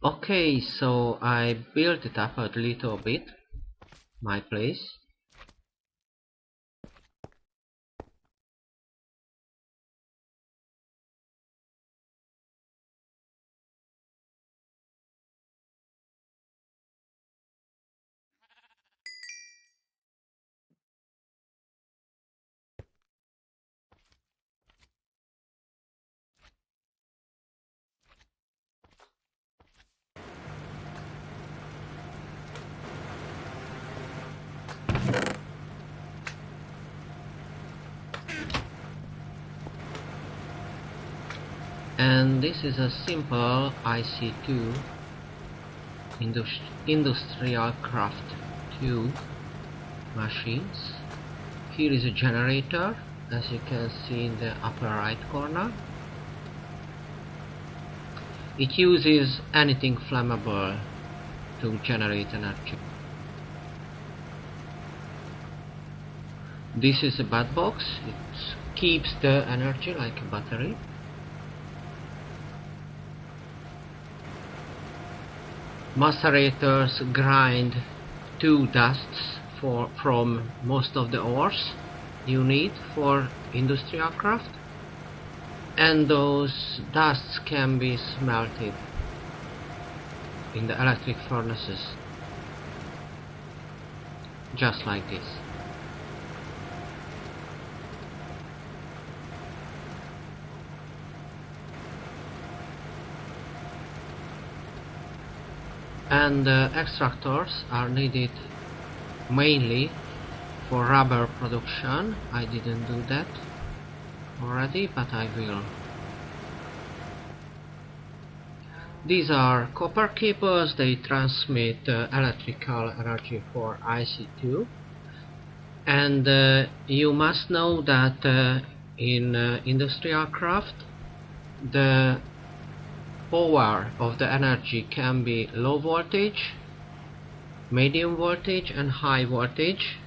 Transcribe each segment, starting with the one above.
Okay, so I built it up a little bit, my place. And this is a simple IC2 industrial craft 2 machines. Here is a generator, as you can see in the upper right corner. It uses anything flammable to generate energy. This is a bat box. It keeps the energy like a battery. Macerators grind 2 dusts from most of the ores you need for industrial craft, and those dusts can be smelted in the electric furnaces, just like this. And extractors are needed mainly for rubber production. I didn't do that already, but I will. These are copper cables. They transmit electrical energy for IC2, and you must know that in industrial craft the power of the energy can be low voltage, medium voltage and high voltage,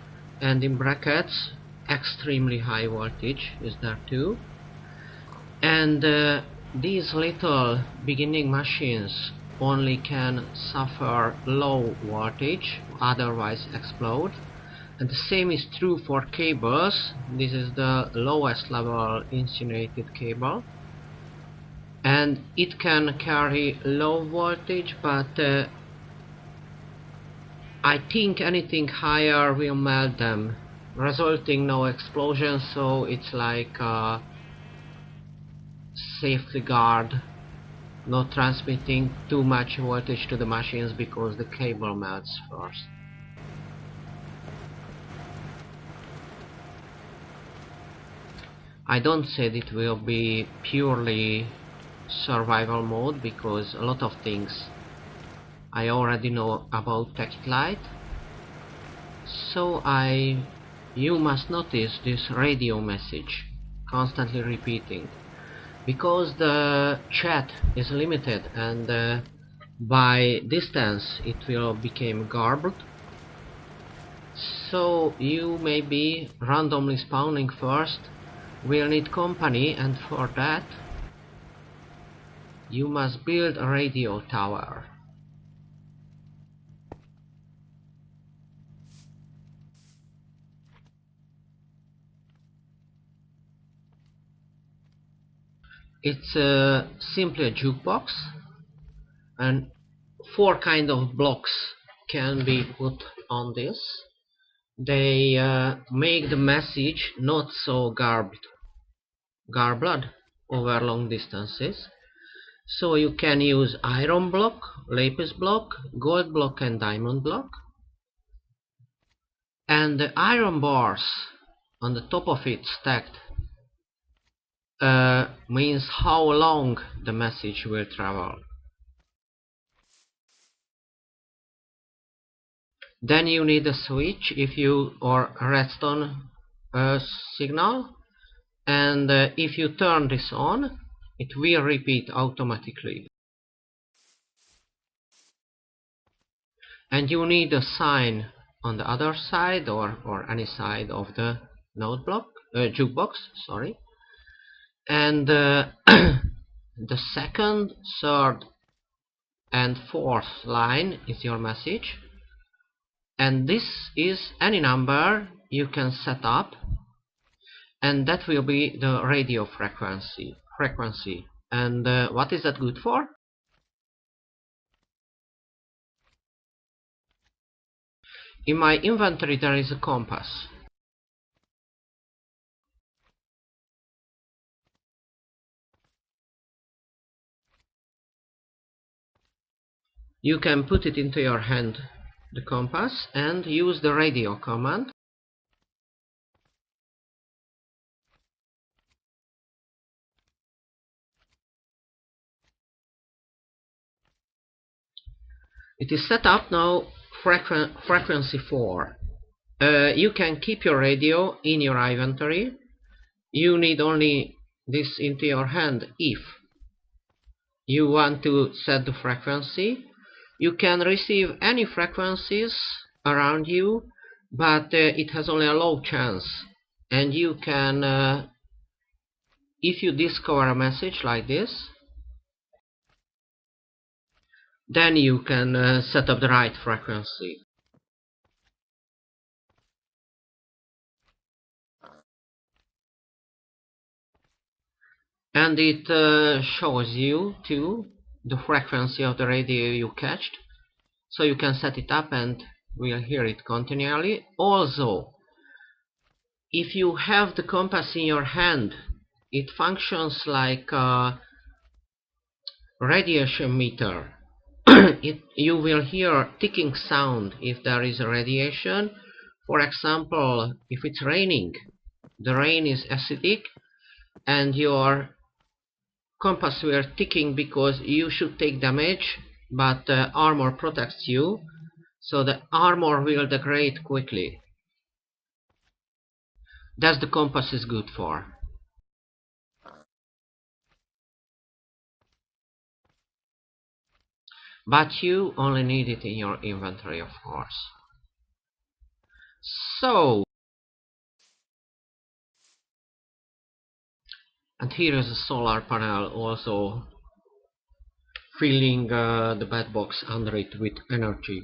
and in brackets extremely high voltage is there too. And these little beginning machines only can suffer low voltage, otherwise explode. And the same is true for cables. This is the lowest level insulated cable, and it can carry low voltage, but I think anything higher will melt them, resulting no explosion. So it's like a safety guard, not transmitting too much voltage to the machines because the cable melts first. I don't say it will be purely survival mode, because a lot of things I already know about Tekkit Lite. So you must notice this radio message constantly repeating, because the chat is limited, and by distance it will become garbled. So you may be randomly spawning first, will need company, and for that you must build a radio tower. It's simply a jukebox, and 4 kind of blocks can be put on this. They make the message not so garbled over long distances. So you can use iron block, lapis block, gold block and diamond block. And the iron bars on the top of it stacked means how long the message will travel. Then you need a switch or a redstone signal, and if you turn this on, it will repeat automatically. And you need a sign on the other side, or any side of the jukebox, sorry. And the second, third and fourth line is your message, and this is any number you can set up, and that will be the radio frequency. And what is that good for? In my inventory there is a compass. You can put it into your hand, the compass, and use the radio command. It is set up now, frequency 4. You can keep your radio in your inventory. You need only this into your hand if you want to set the frequency. You can receive any frequencies around you, but it has only a low chance. And you can, if you discover a message like this, then you can set up the right frequency. And it shows you too the frequency of the radio you catched, so you can set it up and we'll hear it continually. Also, if you have the compass in your hand, it functions like a radiation meter. You will hear ticking sound if there is a radiation. For example, if it's raining, the rain is acidic and your compass will ticking because you should take damage, but armor protects you, so the armor will degrade quickly. That's the compass is good for. But you only need it in your inventory, of course. So, and here is a solar panel also filling the bed box under it with energy.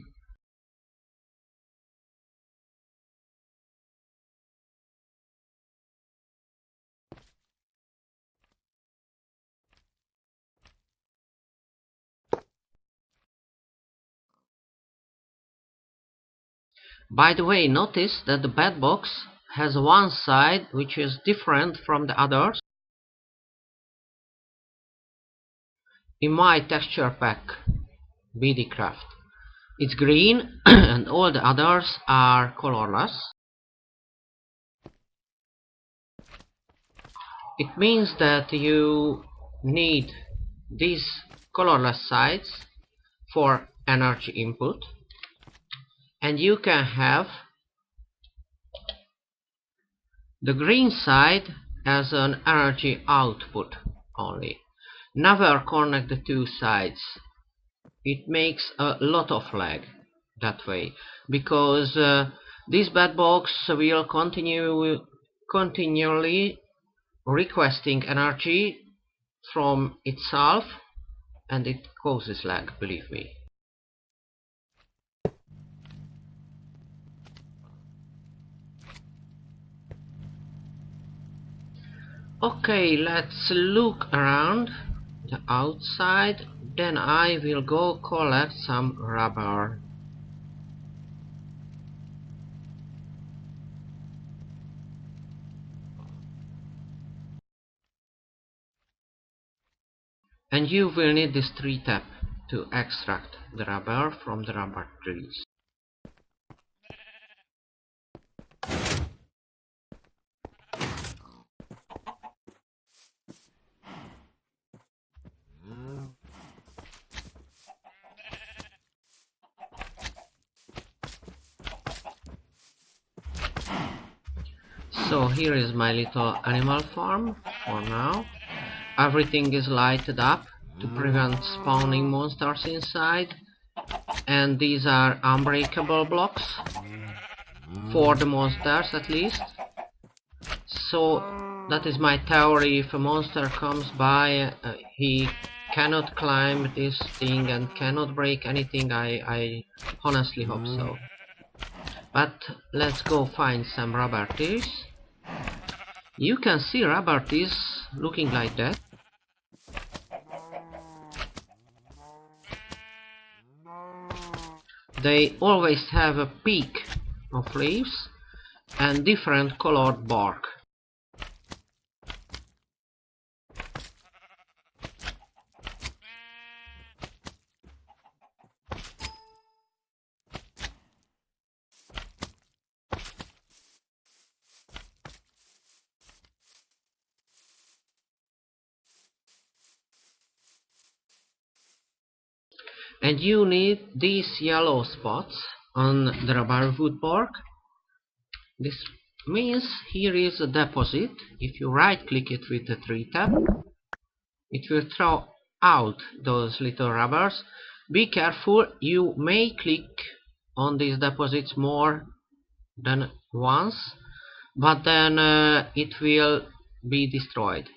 By the way, notice that the bed box has one side which is different from the others. In my texture pack, BDcraft, it's green and all the others are colorless. It means that you need these colorless sides for energy input, and you can have the green side as an energy output only. Never connect the two sides. It makes a lot of lag that way, because this bed box will continually requesting energy from itself, and it causes lag, believe me. Okay, let's look around the outside, then I will go collect some rubber. And you will need this tree tap to extract the rubber from the rubber trees. So here is my little animal farm for now. Everything is lighted up to prevent spawning monsters inside, and these are unbreakable blocks for the monsters at least. So that is my theory. If a monster comes by, he cannot climb this thing and cannot break anything. I honestly hope so. But let's go find some rubber tees. You can see rubber tees looking like that. They always have a peak of leaves and different colored bark. And you need these yellow spots on the rubber wood bark. This means here is a deposit. If you right click it with the 3 tab, it will throw out those little rubbers. Be careful, you may click on these deposits more than once, but then it will be destroyed.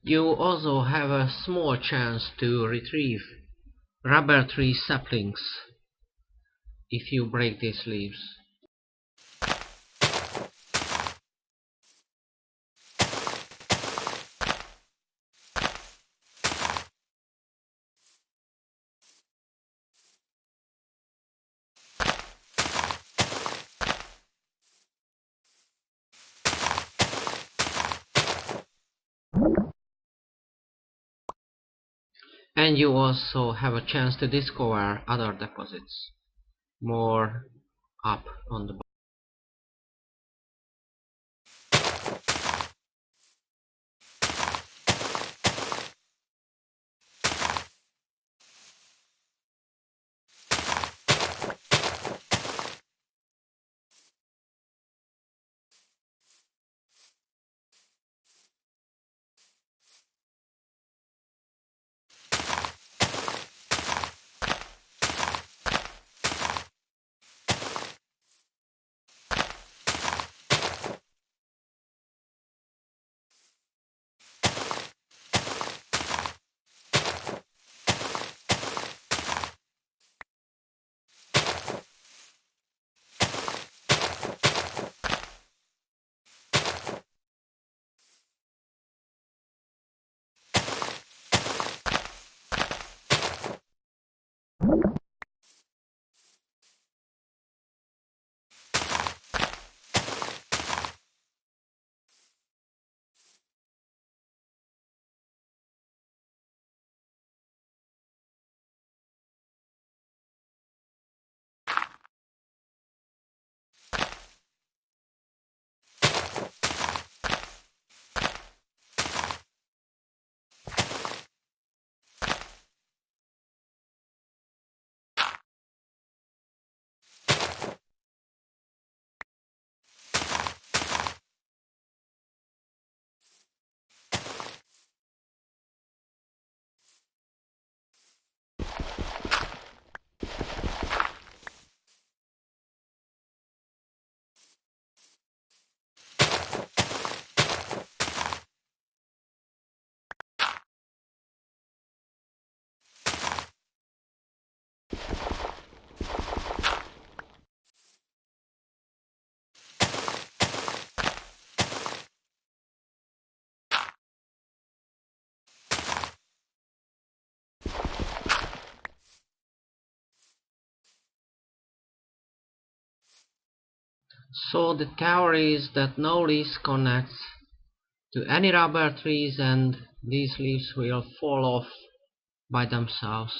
You also have a small chance to retrieve rubber tree saplings if you break these leaves. And you also have a chance to discover other deposits more up on the So the theory is that no leaves connects to any rubber trees and these leaves will fall off by themselves.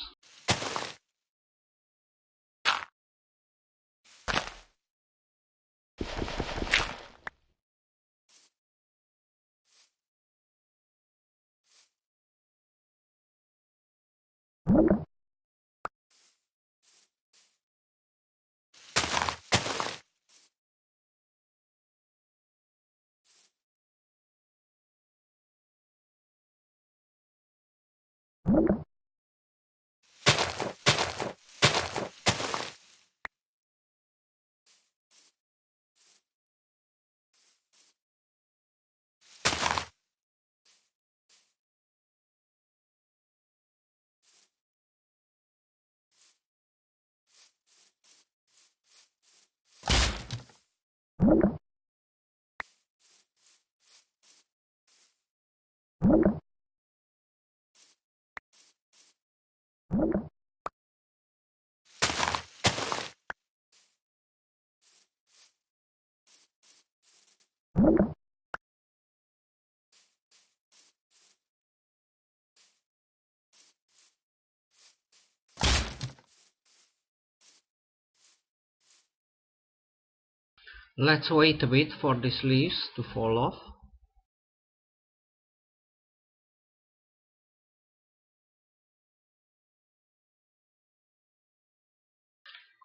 Let's wait a bit for these leaves to fall off.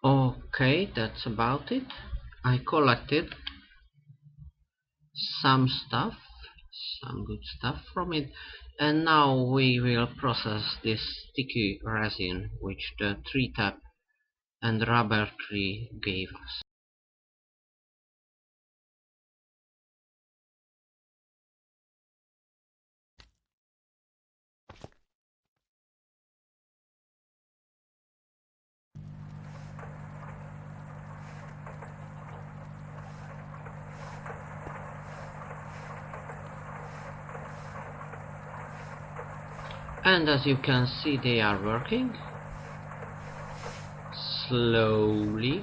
Okay, that's about it. I collected some stuff, some good stuff from it, and now we will process this sticky resin which the tree tap and rubber tree gave us. And as you can see, they are working slowly.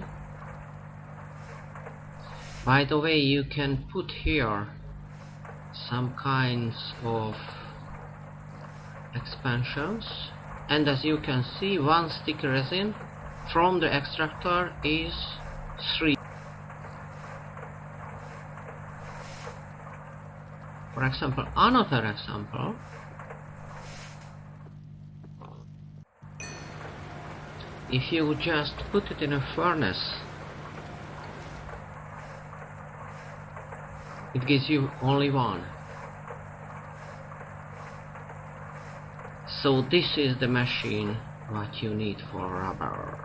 By the way, you can put here some kinds of expansions, and as you can see, one sticky resin from the extractor is 3. For example, another example, if you just put it in a furnace, it gives you only 1. So this is the machine what you need for rubber.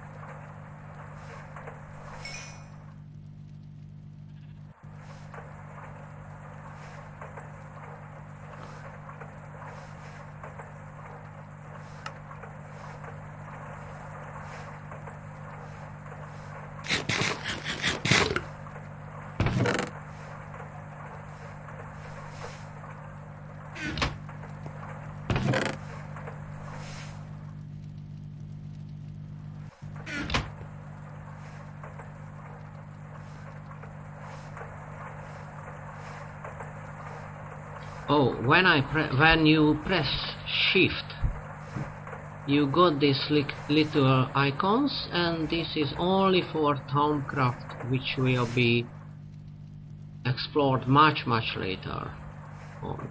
Oh, when you press shift, you got these little icons, and this is only for Thaumcraft, which will be explored much later on.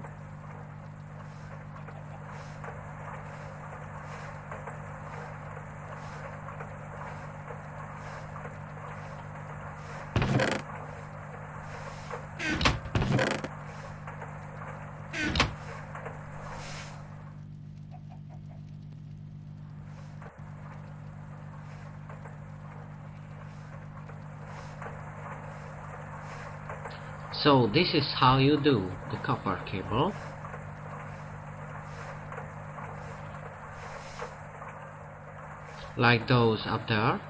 So this is how you do the copper cable. Like those up there.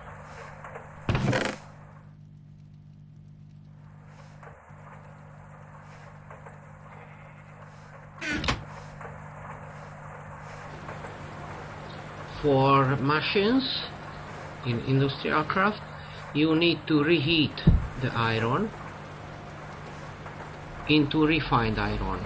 For machines in industrial craft, you need to reheat the iron into refined iron.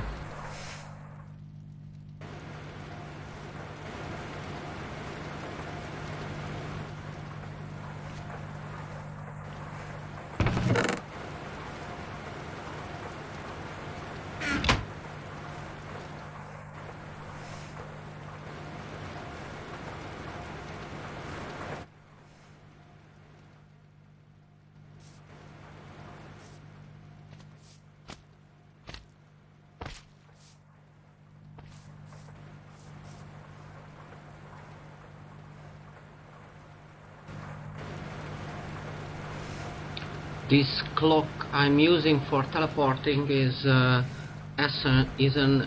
This clock I'm using for teleporting is an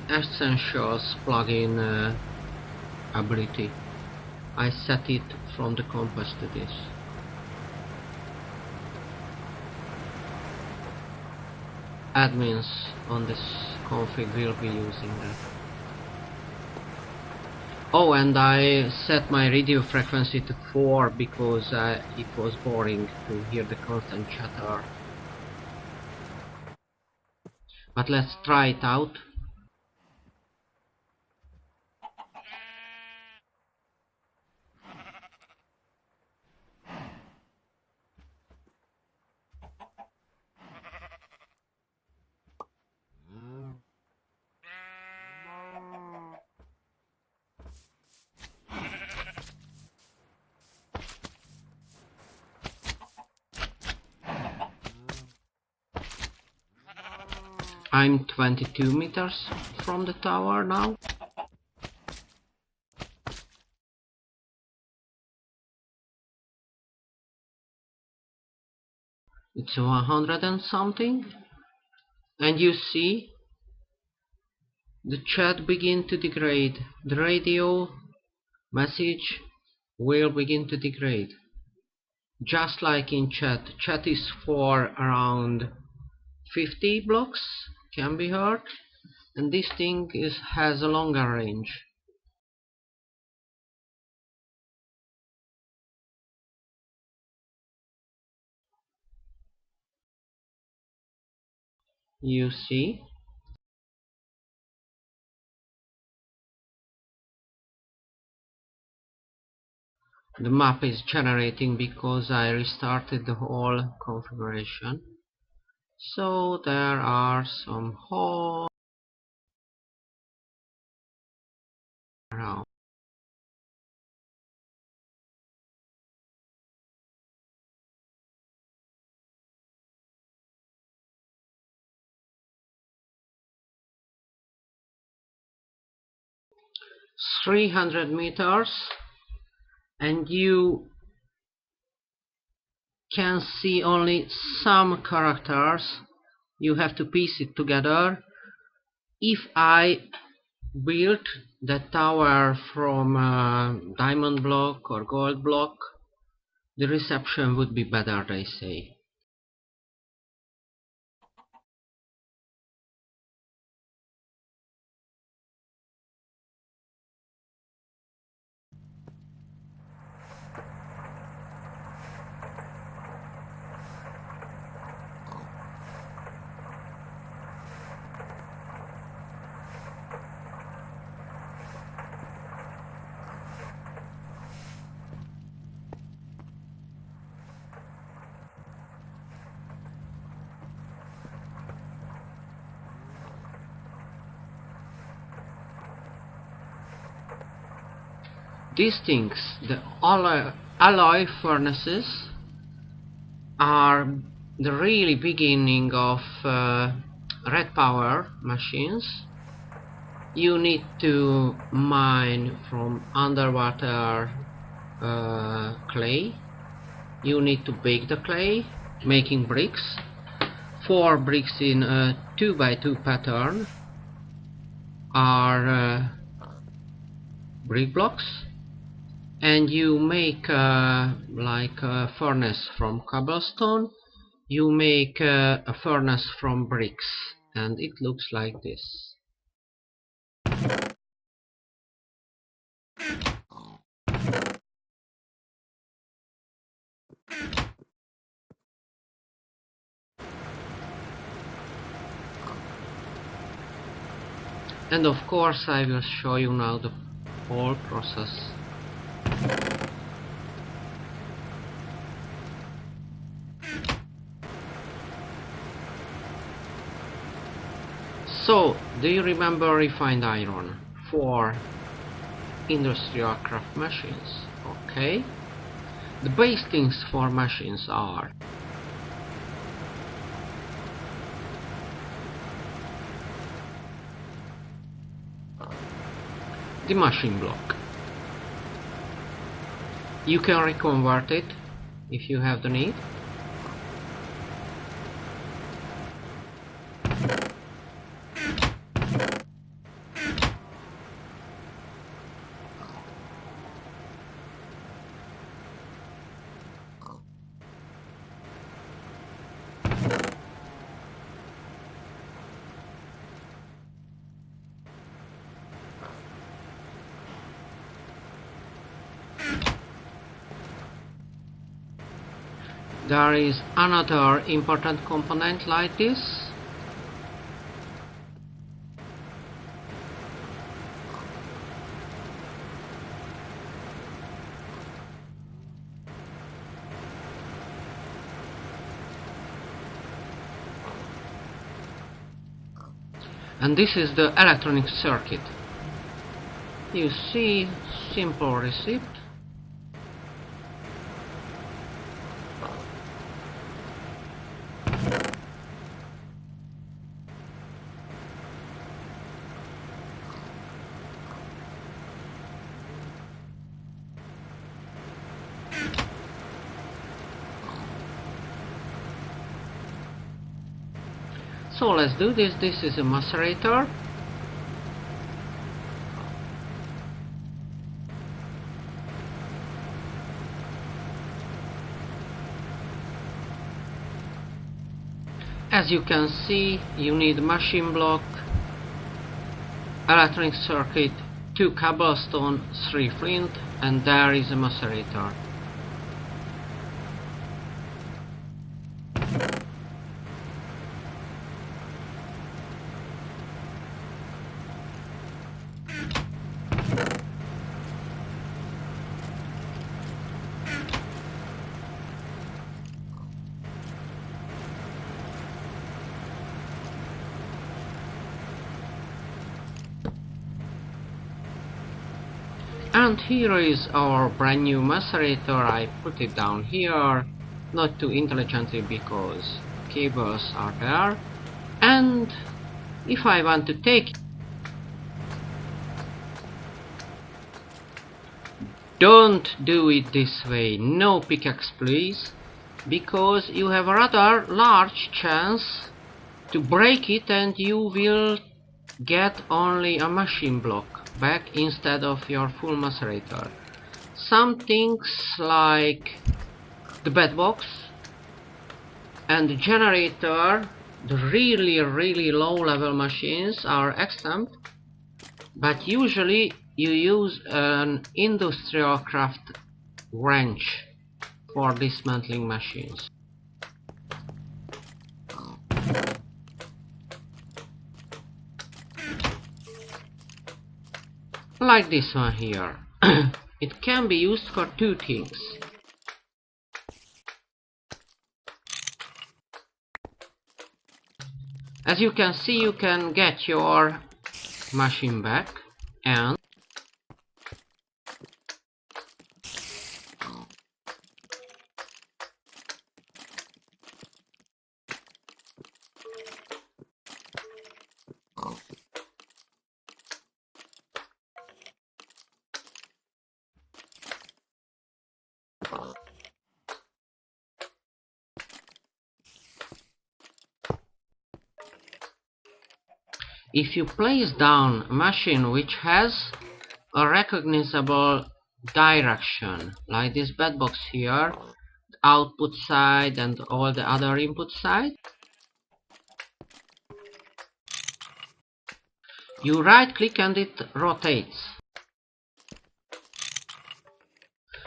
Essentials plugin ability. I set it from the compass to this. Admins on this config will be using that. Oh, and I set my radio frequency to 4 because it was boring to hear the constant chatter. But let's try it out. I'm 22 meters from the tower now. It's 100 and something. And you see the chat begin to degrade. The radio message will begin to degrade. Just like in chat. Chat is for around 50 blocks, can be heard. And this thing has a longer range. You see? The map is generating because I restarted the whole configuration. So there are some holes around. $300 and you can see only some characters. You have to piece it together. If I built the tower from diamond block or gold block, the reception would be better, they say. These things, the alloy furnaces, are the really beginning of redpower machines. You need to mine from underwater clay. You need to bake the clay, making bricks. 4 bricks in a 2x2 pattern are brick blocks. And you make like a furnace from cobblestone. You make a furnace from bricks, and it looks like this. And of course I will show you now the whole process. So, do you remember refined iron for industrial craft machines? Okay. The base things for machines are the machine block. You can reconvert it if you have the need. There is another important component like this. And this is the electronic circuit. You see, simple receipt. So let's do this. This is a macerator. As you can see, you need machine block, electronic circuit, 2 cobblestone, 3 flint, and there is a macerator. And here is our brand new macerator. I put it down here, not too intelligently because cables are there. And if I want to take it, don't do it this way, no pickaxe please, because you have a rather large chance to break it and you will get only a machine block back instead of your full macerator. Some things like the bed box and the generator, the really low level machines are exempt, but usually you use an industrial craft wrench for dismantling machines. Like this one here. It can be used for 2 things. As you can see, you can get your machine back, and if you place down a machine which has a recognizable direction, like this bed box here, the output side and all the other input side, you right click and it rotates.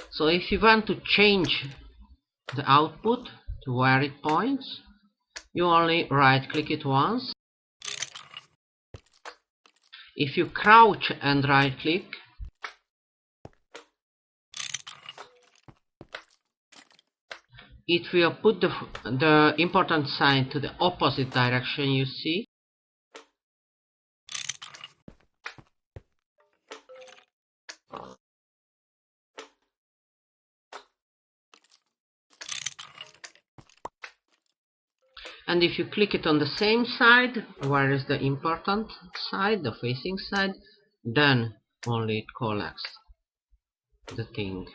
So if you want to change the output to where it points, you only right click it once. If you crouch and right click, it will put the important sign to the opposite direction, you see. And if you click it on the same side, where is the important side, the facing side, then only it collects the thing.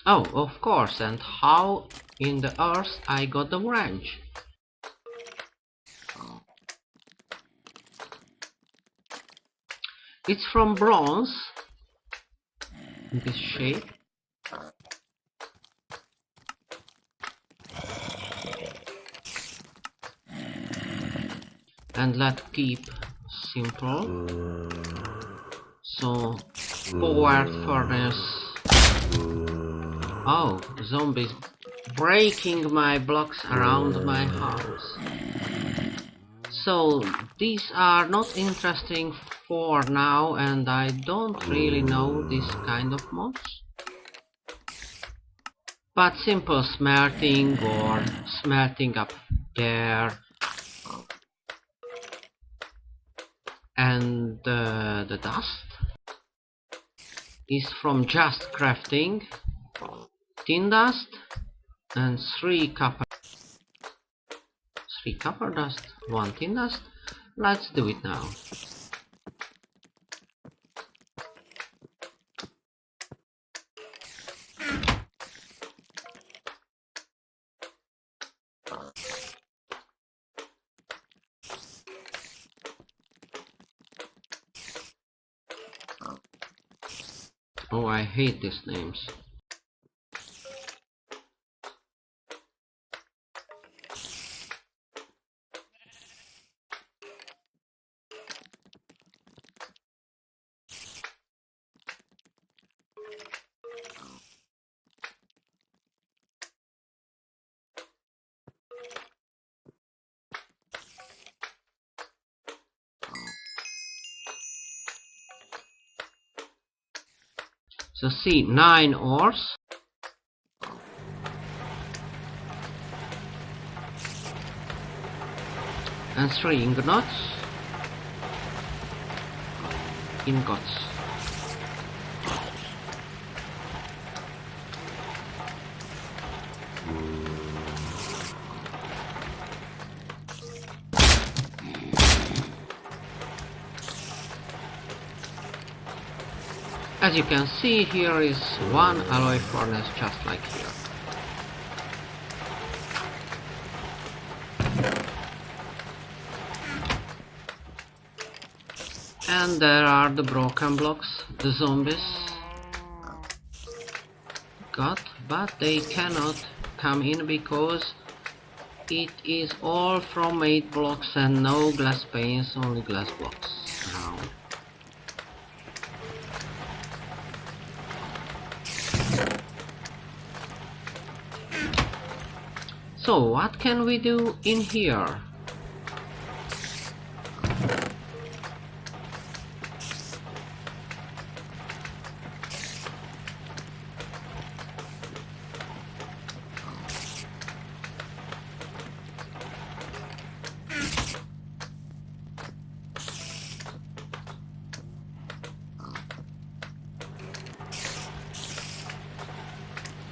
Oh, of course, and how in the earth I got the wrench? It's from bronze, in this shape. And let's keep simple. So, powered furnace. Oh, zombies breaking my blocks around my house. So, these are not interesting for now, and I don't really know this kind of mods. But simple smelting or smelting up there. And the dust is from just crafting. Tin dust and 3 copper dust, 1 tin dust. Let's do it now. Oh, I hate these names. So see, 9 ores. And 3 ingots. As you can see, here is 1 alloy furnace just like here. And there are the broken blocks, the zombies got, but they cannot come in because it is all from 8 blocks and no glass panes, only glass blocks around. So what can we do in here?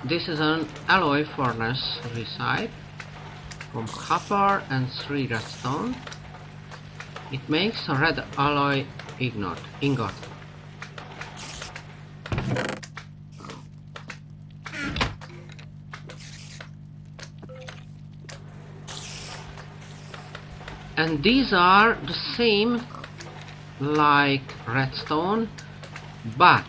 This is an alloy furnace recipe from copper and 3 redstone. It makes a red alloy ingot. And these are the same like redstone, but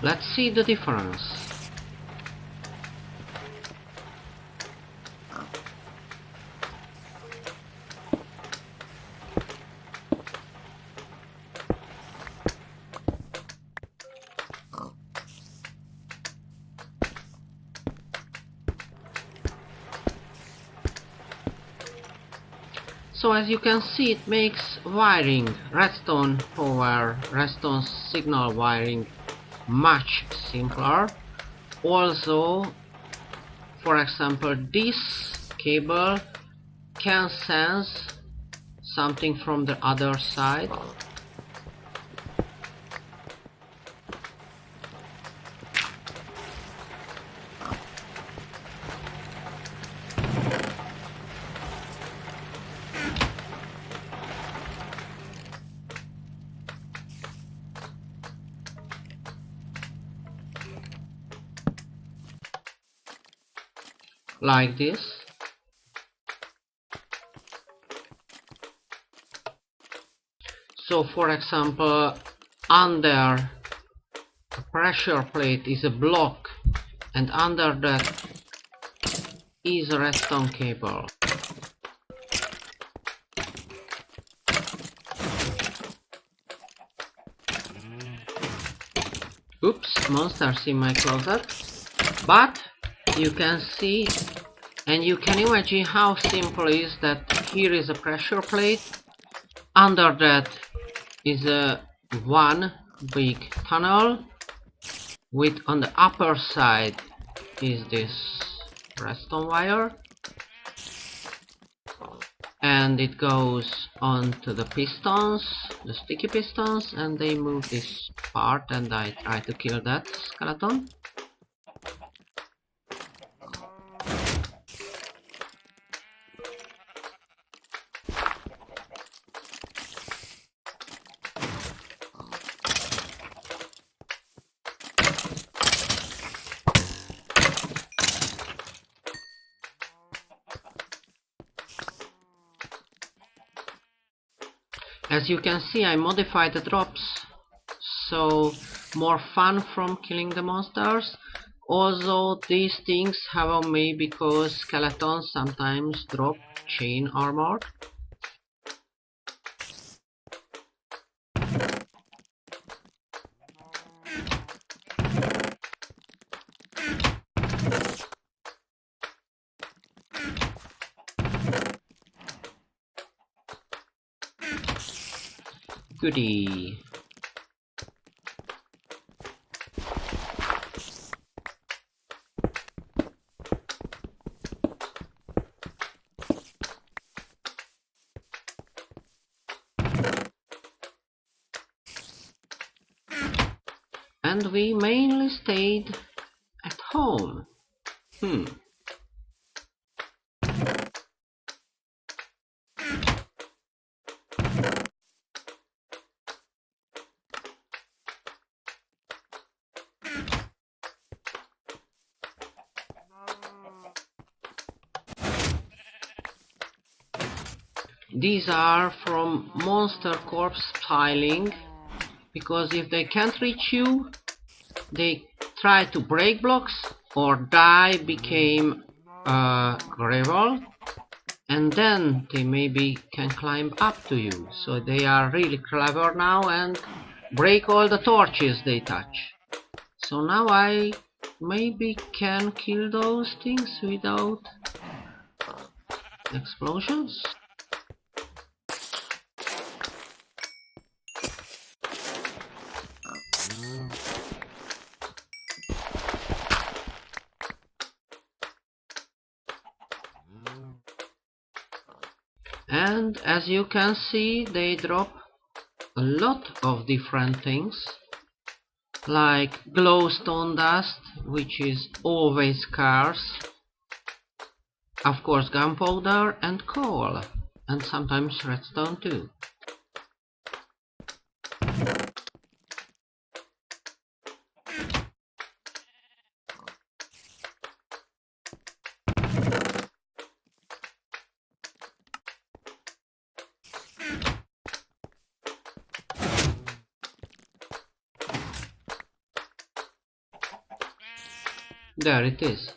Let's see the difference. So as you can see, it makes wiring, redstone power, redstone signal wiring much simpler. Also, for example, this cable can sense something from the other side. Like this. So for example, under a pressure plate is a block, and under that is a redstone cable. Oops, monsters in my closet. But you can see and you can imagine how simple it is that here is a pressure plate. Under that is a one big tunnel with on the upper side is this redstone wire, and it goes onto the pistons, the sticky pistons, and they move this part, and I try to kill that skeleton. As you can see, I modified the drops, so more fun from killing the monsters. Also, these things have on me because skeletons sometimes drop chain armor. Goody. And we mainly stayed at home. These are from monster corpse tiling, because if they can't reach you, they try to break blocks or die became gravel, and then they maybe can climb up to you. So they are really clever now and break all the torches they touch. So now I maybe can kill those things without explosions. And as you can see, they drop a lot of different things, like glowstone dust, which is always scarce, of course gunpowder and coal, and sometimes redstone too. There it is.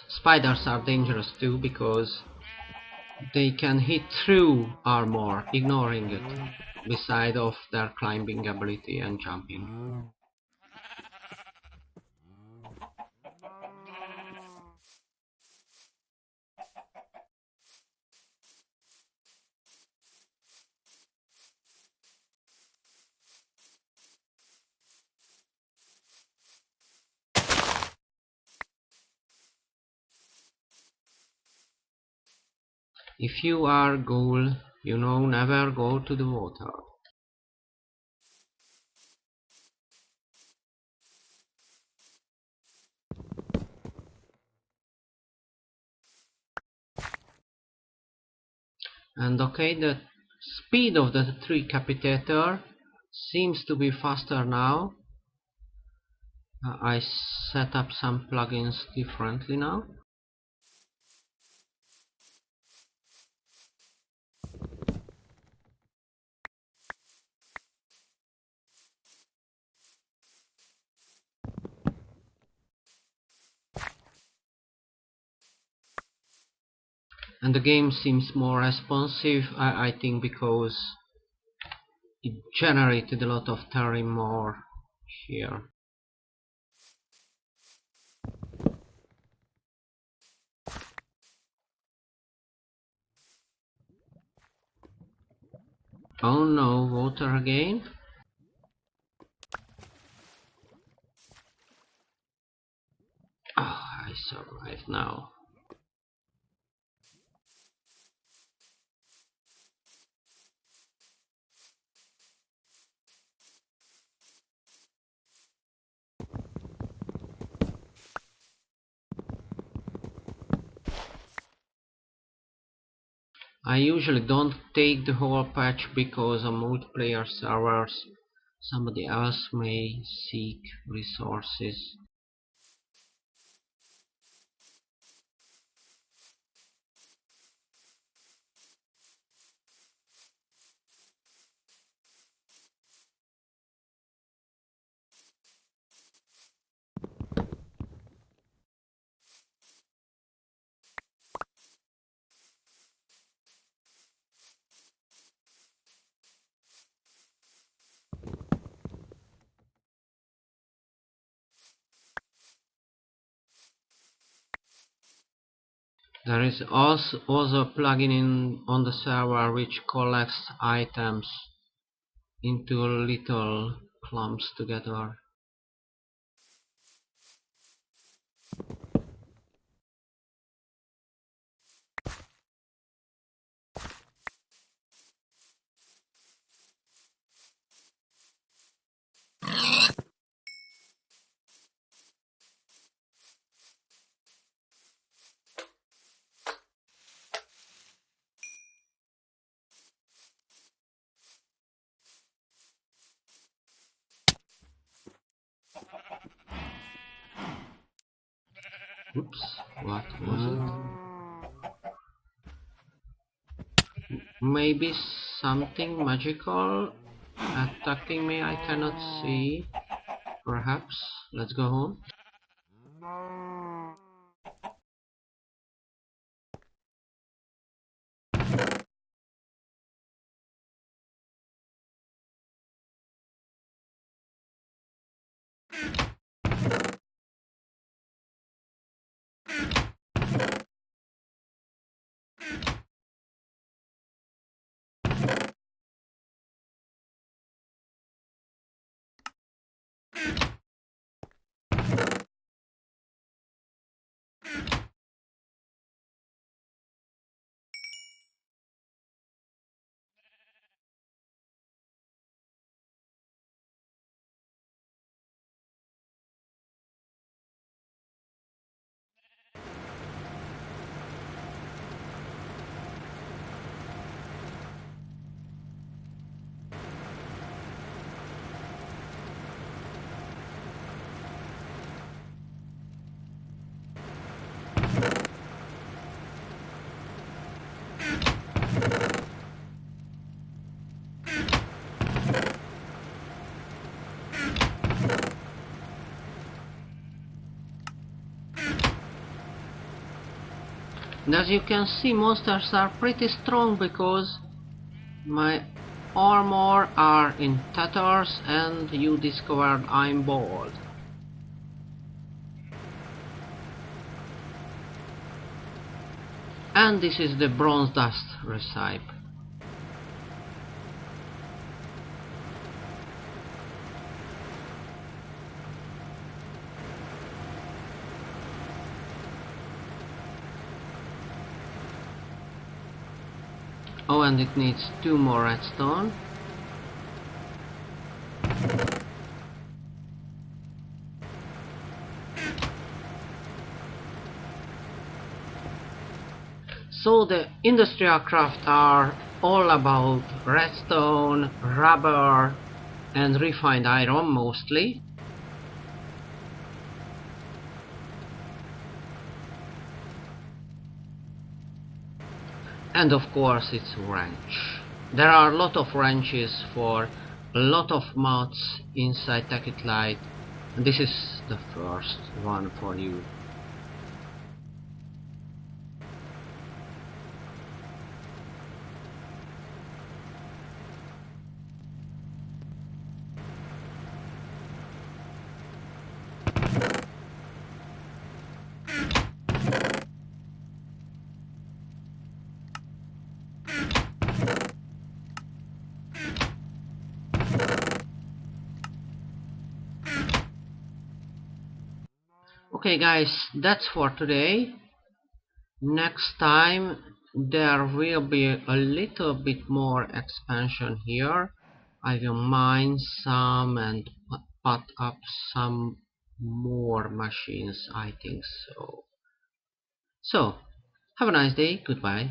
Spiders are dangerous too because they can hit through armor, ignoring it, beside of their climbing ability and jumping. If you are ghoul, you know, never go to the water. And okay, the speed of the Decapitator seems to be faster now. I set up some plugins differently now. And the game seems more responsive, I think, because it generated a lot of terrain more here. Oh no, water again? Oh, I survived now. I usually don't take the whole patch because on multiplayer servers somebody else may seek resources. There is also a plugin on the server which collects items into little clumps together. Oops, what was it? Maybe something magical attacking me I cannot see. Perhaps. Let's go home. And as you can see, monsters are pretty strong because my armor are in tatters and you discovered I'm bald. And this is the bronze dust recipe. Oh, and it needs 2 more redstone. So the industrial craft are all about redstone, rubber and refined iron mostly. And of course it's wrench. There are a lot of wrenches for a lot of mods inside Tekkit Lite, and this is the first one for you. Okay guys, that's for today. Next time there will be a little bit more expansion here. I will mine some and put up some more machines, I think so. So, have a nice day, goodbye.